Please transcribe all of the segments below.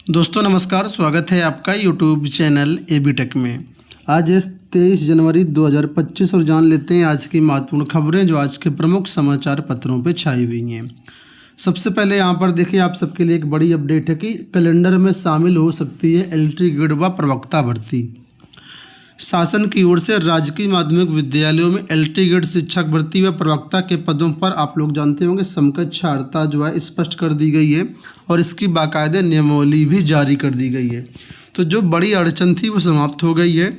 दोस्तों नमस्कार, स्वागत है आपका यूट्यूब चैनल एबी टेक में। आज है 23 जनवरी 2025 और जान लेते हैं आज की महत्वपूर्ण खबरें जो आज के प्रमुख समाचार पत्रों पे छाई हुई हैं। सबसे पहले यहाँ पर देखिए, आप सबके लिए एक बड़ी अपडेट है कि कैलेंडर में शामिल हो सकती है एलटी ग्रेड व प्रवक्ता भर्ती। शासन की ओर से राजकीय माध्यमिक विद्यालयों में एलटी ग्रेड शिक्षक भर्ती व प्रवक्ता के पदों पर आप लोग जानते होंगे समकक्षार्हता जो है स्पष्ट कर दी गई है और इसकी बाकायदे नियमावली भी जारी कर दी गई है। तो जो बड़ी अड़चन थी वो समाप्त हो गई है।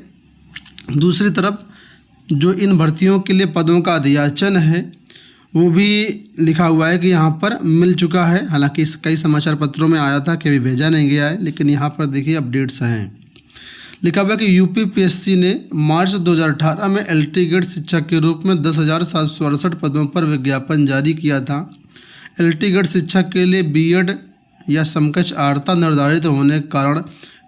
दूसरी तरफ जो इन भर्तियों के लिए पदों का अधियाचन है वो भी लिखा हुआ है कि यहाँ पर मिल चुका है। हालांकि कई समाचार पत्रों में आया था कि अभी भेजा नहीं गया है, लेकिन यहाँ पर देखिए अपडेट्स हैं। लिखा हुआ कि यूपीपीएससी ने मार्च 2018 में एलटी ग्रेड शिक्षक के रूप में 10,768 पदों पर विज्ञापन जारी किया था। एलटी ग्रेड शिक्षक के लिए बीएड या समकक्ष अर्हता निर्धारित होने के कारण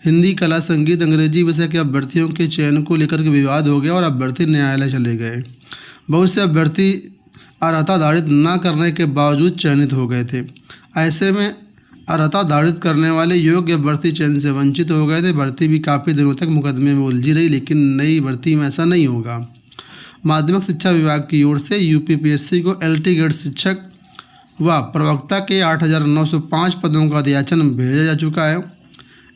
हिंदी, कला, संगीत, अंग्रेजी विषय के अभ्यर्थियों के चयन को लेकर के विवाद हो गया और अभ्यर्थी न्यायालय चले गए। बहुत से अभ्यर्थी अर्हता धारित न करने के बावजूद चयनित हो गए थे। ऐसे में अर्हता धारित करने वाले योग्य भर्ती चयन से वंचित हो गए थे। भर्ती भी काफ़ी दिनों तक मुकदमे में उलझी रही, लेकिन नई भर्ती में ऐसा नहीं होगा। माध्यमिक शिक्षा विभाग की ओर से यूपीपीएससी को एलटी ग्रेड शिक्षक व प्रवक्ता के 8,905 पदों का अधियाचन भेजा जा चुका है।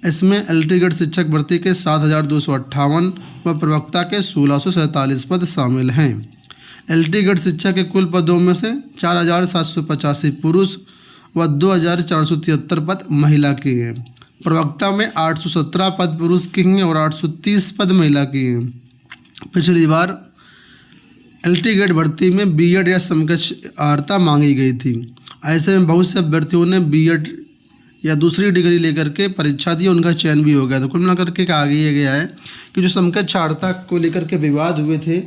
इसमें एलटी ग्रेड शिक्षक भर्ती के 7,258 व प्रवक्ता के 1,647 पद शामिल हैं। एलटी ग्रेड शिक्षक के कुल पदों में से 4,785 पुरुष व 2,473 पद महिला के हैं। प्रवक्ता में 817 पद पुरुष के हैं और 830 पद महिला के हैं। पिछली बार एलटी ग्रेड भर्ती में बीएड या समकक्ष अर्हता मांगी गई थी। ऐसे में बहुत से अभ्यर्थियों ने बीएड या दूसरी डिग्री लेकर के परीक्षा दी, उनका चयन भी हो गया। तो कुल मिलाकर के कहा गया है कि जो समकक्ष अर्हता को लेकर के विवाद हुए थे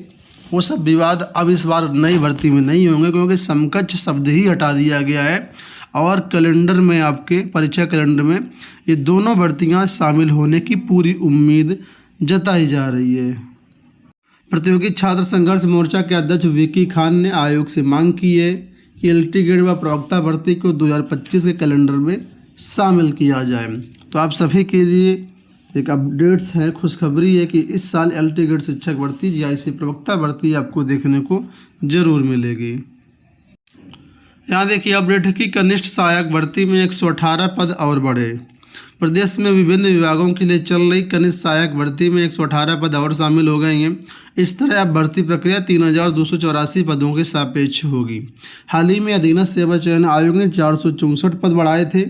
वो सब विवाद अब इस बार नई भर्ती में नहीं होंगे, क्योंकि समकक्ष शब्द ही हटा दिया गया है और कैलेंडर में, आपके परीक्षा कैलेंडर में ये दोनों भर्तियां शामिल होने की पूरी उम्मीद जताई जा रही है। प्रतियोगी छात्र संघर्ष मोर्चा के अध्यक्ष विकी खान ने आयोग से मांग की है कि एलटी ग्रेड व प्रवक्ता भर्ती को 2025 के कैलेंडर में शामिल किया जाए। तो आप सभी के लिए एक अपडेट्स है, खुशखबरी है कि इस साल एलटी ग्रेड शिक्षक भर्ती जीआईसी प्रवक्ता भर्ती आपको देखने को जरूर मिलेगी। यहाँ देखिए अपडेट है कि कनिष्ठ सहायक भर्ती में 118 पद और बढ़े। प्रदेश में विभिन्न विभागों के लिए चल रही कनिष्ठ सहायक भर्ती में 118 पद और शामिल हो गए हैं। इस तरह अब भर्ती प्रक्रिया 3,284 पदों के सापेक्ष होगी। हाल ही में अधीनस्थ सेवा चयन आयोग ने 464 पद बढ़ाए थे,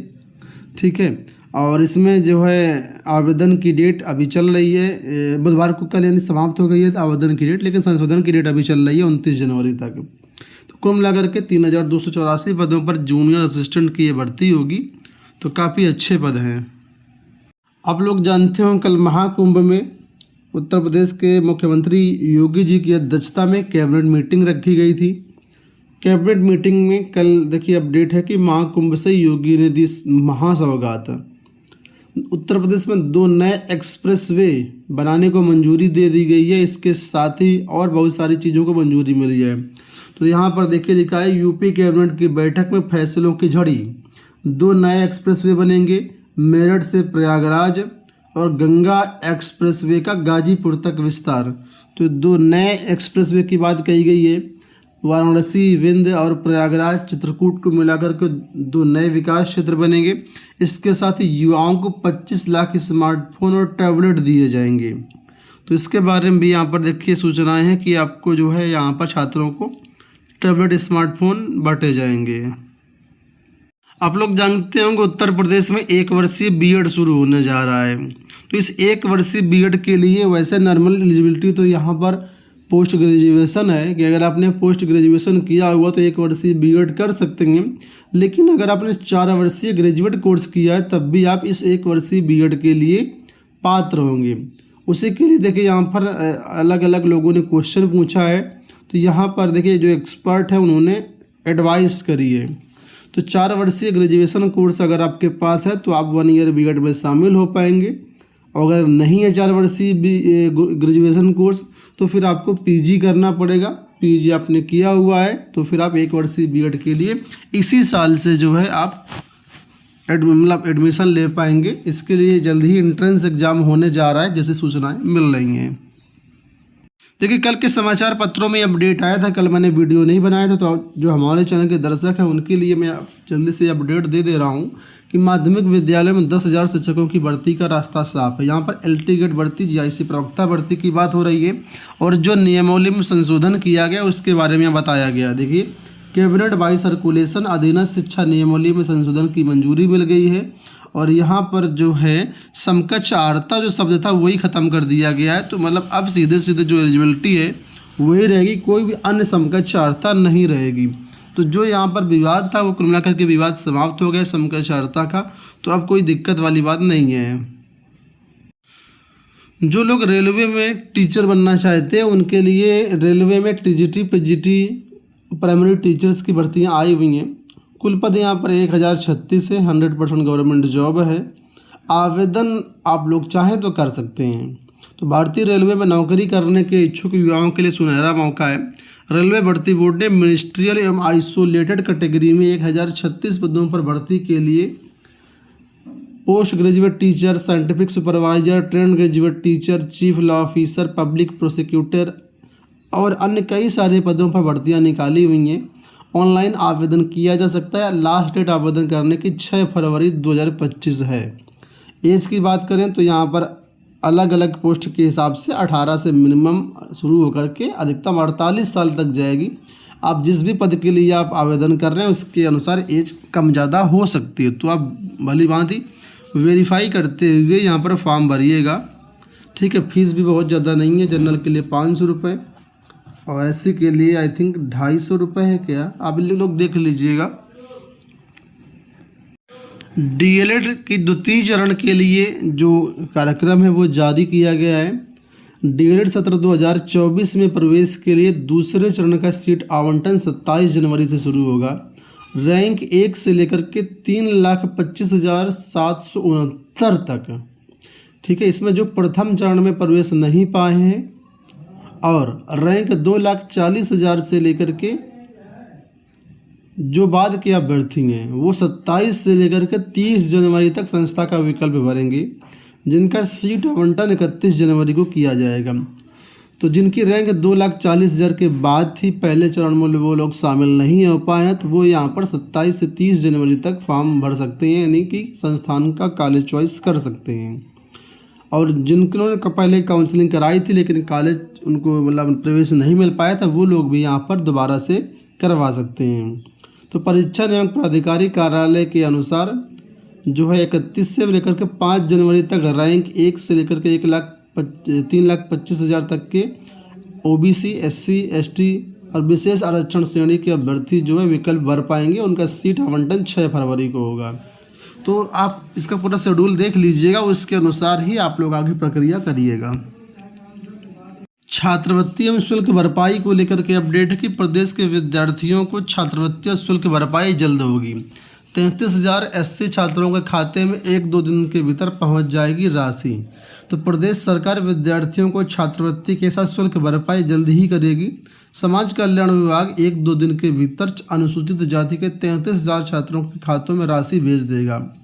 ठीक है। और इसमें जो है आवेदन की डेट अभी चल रही है, बुधवार को कल यानी समाप्त हो गई है आवेदन की डेट, लेकिन संशोधन की डेट अभी चल रही है 29 जनवरी तक। तो कुल मिलाकर के 3,284 पदों पर जूनियर असिस्टेंट की ये भर्ती होगी। तो काफ़ी अच्छे पद हैं। आप लोग जानते हो कल महाकुंभ में उत्तर प्रदेश के मुख्यमंत्री योगी जी की अध्यक्षता में कैबिनेट मीटिंग रखी गई थी। कैबिनेट मीटिंग में कल देखिए अपडेट है कि महाकुंभ से योगी ने दी महासौगात। उत्तर प्रदेश में 2 नए एक्सप्रेसवे बनाने को मंजूरी दे दी गई है। इसके साथ ही और बहुत सारी चीज़ों को मंजूरी मिली है। तो यहाँ पर देखिए लिखा है यूपी कैबिनेट की बैठक में फैसलों की झड़ी। 2 नए एक्सप्रेसवे बनेंगे, मेरठ से प्रयागराज और गंगा एक्सप्रेसवे का गाजीपुर तक विस्तार। तो 2 नए एक्सप्रेसवे की बात कही गई है। वाराणसी, विंध्य और प्रयागराज, चित्रकूट को मिलाकर के 2 नए विकास क्षेत्र बनेंगे। इसके साथ ही युवाओं को 25 लाख स्मार्टफोन और टैबलेट दिए जाएंगे। तो इसके बारे में भी यहाँ पर देखिए सूचनाएं हैं कि आपको जो है यहाँ पर छात्रों को टैबलेट, स्मार्टफोन बांटे जाएंगे। आप लोग जानते होंगे उत्तर प्रदेश में 1 वर्षीय बीएड शुरू होने जा रहा है। तो इस 1 वर्षीय बीएड के लिए वैसे नॉर्मल एलिजिबिलिटी तो यहाँ पर पोस्ट ग्रेजुएशन है कि अगर आपने पोस्ट ग्रेजुएशन किया हुआ तो 1 वर्षीय बीएड कर सकते हैं। लेकिन अगर आपने 4 वर्षीय ग्रेजुएट कोर्स किया है तब भी आप इस 1 वर्षीय बीएड के लिए पात्र होंगे। उसी के लिए देखिए यहाँ पर अलग अलग लोगों ने क्वेश्चन पूछा है। तो यहाँ पर देखिए जो एक्सपर्ट है उन्होंने एडवाइस करी है। तो 4 वर्षीय ग्रेजुएशन कोर्स अगर आपके पास है तो आप 1 ईयर बीएड में शामिल हो पाएंगे। और अगर नहीं है 4 वर्षीय ग्रेजुएशन कोर्स तो फिर आपको पीजी करना पड़ेगा। पीजी आपने किया हुआ है तो फिर आप 1 वर्षीय बीएड के लिए इसी साल से जो है आप मतलब एडमिशन ले पाएंगे। इसके लिए जल्द ही एंट्रेंस एग्ज़ाम होने जा रहा है, जैसे सूचनाएं मिल रही हैं। देखिए कल के समाचार पत्रों में अपडेट आया था, कल मैंने वीडियो नहीं बनाया था, तो जो हमारे चैनल के दर्शक हैं उनके लिए मैं जल्दी से अपडेट दे रहा हूं कि माध्यमिक विद्यालय में 10,000 शिक्षकों की भर्ती का रास्ता साफ है। यहां पर एलटी गेट भर्ती, जीआईसी प्रवक्ता भर्ती की बात हो रही है और जो नियमावली में संशोधन किया गया उसके बारे में बताया गया। देखिए कैबिनेट बाई सर्कुलेशन अधीनस्थ शिक्षा नियमावली में संशोधन की मंजूरी मिल गई है और यहाँ पर जो है समकक्ष आर्ता जो शब्द था वही ख़त्म कर दिया गया है। तो मतलब अब सीधे सीधे जो एलिजिबिलिटी है वही रहेगी, कोई भी अन्य समकक्ष आर्ता नहीं रहेगी। तो जो यहाँ पर विवाद था वो कुल मिलाकर के विवाद समाप्त हो गया समकक्ष आर्ता का, तो अब कोई दिक्कत वाली बात नहीं है। जो लोग रेलवे में टीचर बनना चाहते हैं उनके लिए रेलवे में टीजीटी पीजीटी प्राइमरी टीचर्स की भर्तियाँ आई हुई हैं। कुल पद यहाँ पर 1036 है, 100% गवर्नमेंट जॉब है। आवेदन आप लोग चाहें तो कर सकते हैं। तो भारतीय रेलवे में नौकरी करने के इच्छुक युवाओं के लिए सुनहरा मौका है। रेलवे भर्ती बोर्ड ने मिनिस्ट्रियल एवं आइसोलेटेड कैटेगरी में 1036 पदों पर भर्ती के लिए post graduate teacher, scientific supervisor, trained graduate teacher, chief law officer, public prosecutor और अन्य कई सारे पदों पर भर्तियाँ निकाली हुई हैं। ऑनलाइन आवेदन किया जा सकता है। लास्ट डेट आवेदन करने की 6 फरवरी 2025 है। एज की बात करें तो यहाँ पर अलग अलग पोस्ट के हिसाब से 18 से मिनिमम शुरू होकर के अधिकतम 48 साल तक जाएगी। आप जिस भी पद के लिए आप आवेदन कर रहे हैं उसके अनुसार एज कम ज़्यादा हो सकती है। तो आप भली भांति वेरीफाई करते हुए यहाँ पर फॉर्म भरिएगा। ठीक है, फीस भी बहुत ज़्यादा नहीं है। जनरल के लिए 500 रुपये और एससी के लिए आई थिंक 250 रुपये है क्या, आप लोग देख लीजिएगा। डीएलएड की द्वितीय चरण के लिए जो कार्यक्रम है वो जारी किया गया है। डीएलएड सत्र 2024 में प्रवेश के लिए दूसरे चरण का सीट आवंटन 27 जनवरी से शुरू होगा। रैंक 1 से लेकर के 3,25,769 तक। ठीक है, इसमें जो प्रथम चरण में प्रवेश नहीं पाए हैं और रैंक 2,40,000 से लेकर के जो बाद के अभ्यर्थी हैं वो 27 से लेकर के 30 जनवरी तक संस्था का विकल्प भरेंगे, जिनका सीट आवंटन 31 जनवरी को किया जाएगा। तो जिनकी रैंक 2,40,000 के बाद थी पहले चरण में वो लोग शामिल नहीं हो पाए हैं, तो वो यहाँ पर 27 से 30 जनवरी तक फॉर्म भर सकते हैं, यानी कि संस्थान का कॉलेज चॉइस कर सकते हैं। और जिनके पहले काउंसलिंग कराई थी लेकिन कॉलेज उनको मतलब प्रवेश नहीं मिल पाया था, वो लोग भी यहाँ पर दोबारा से करवा सकते हैं। तो परीक्षा नियामक प्राधिकारी कार्यालय के अनुसार जो है 31 से लेकर के 5 जनवरी तक रैंक 1 से लेकर के 3,25,000 तक के ओबीसी, एससी, एसटी और विशेष आरक्षण श्रेणी के अभ्यर्थी जो है विकल्प भर पाएंगे। उनका सीट आवंटन 6 फरवरी को होगा। तो आप इसका पूरा शेड्यूल देख लीजिएगा, उसके अनुसार ही आप लोग आगे प्रक्रिया करिएगा। छात्रवृत्ति एवं शुल्क भरपाई को लेकर के अपडेट है कि प्रदेश के विद्यार्थियों को छात्रवृत्ति और शुल्क भरपाई जल्द होगी। 33,000 एससी छात्रों के खाते में 1-2 दिन के भीतर पहुंच जाएगी राशि। तो प्रदेश सरकार विद्यार्थियों को छात्रवृत्ति के साथ शुल्क भरपाई जल्द ही करेगी। समाज कल्याण विभाग 1-2 दिन के भीतर अनुसूचित जाति के 33,000 छात्रों के खातों में राशि भेज देगा।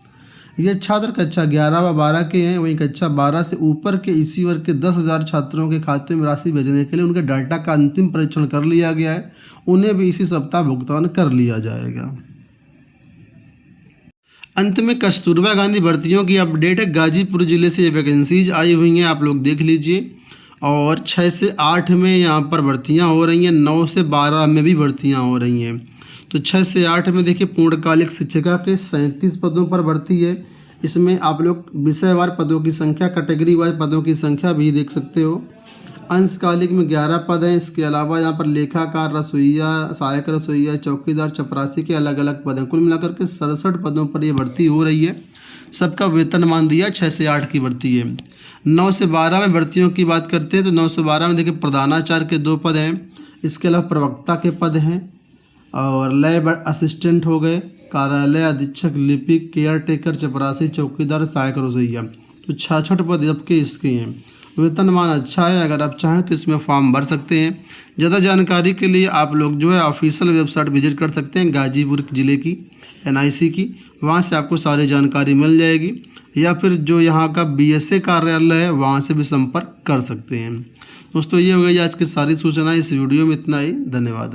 ये छात्र कक्षा 11 व 12 के हैं, वहीं कक्षा 12 से ऊपर के इसी वर्ग के 10,000 छात्रों के खाते में राशि भेजने के लिए उनके डाटा का अंतिम परीक्षण कर लिया गया है। उन्हें भी इसी सप्ताह भुगतान कर लिया जाएगा। अंत में कस्तूरबा गांधी भर्तियों की अपडेट है। गाजीपुर जिले से ये वैकेंसीज आई हुई हैं, आप लोग देख लीजिए। और 6 से 8 में यहाँ पर भर्तियाँ हो रही हैं, 9 से 12 में भी भर्तियाँ हो रही हैं। तो 6 से 8 में देखिए पूर्णकालिक शिक्षिका के 37 पदों पर भर्ती है। इसमें आप लोग विषयवार पदों की संख्या, कैटेगरी वाइज पदों की संख्या भी देख सकते हो। अंशकालिक में 11 पद हैं। इसके अलावा यहाँ पर लेखाकार, रसोइया, सहायक रसोइया, चौकीदार, चपरासी के अलग अलग पद हैं। कुल मिलाकर के 67 पदों पर ये भर्ती हो रही है। सबका वेतनमान दिया 6 से 8 की भर्ती है। 9 से 12 में भर्तियों की बात करते हैं तो 9 से 12 में देखिए प्रधानाचार्य के 2 पद हैं। इसके अलावा प्रवक्ता के पद हैं और लैब असिस्टेंट हो गए, कार्यालय अधीक्षक, लिपिक, केयर टेकर, चपरासी, चौकीदार, सहायक रसोइया। तो 66 पद आपके इसके हैं। वेतनमान अच्छा है। अगर आप चाहें तो इसमें फॉर्म भर सकते हैं। ज़्यादा जानकारी के लिए आप लोग जो है ऑफिशियल वेबसाइट विजिट कर सकते हैं गाजीपुर ज़िले की NIC की, वहाँ से आपको सारी जानकारी मिल जाएगी, या फिर जो यहाँ का BSA कार्यालय है वहाँ से भी संपर्क कर सकते हैं। दोस्तों ये हो गई आज की सारी सूचनाएं। इस वीडियो में इतना ही। धन्यवाद।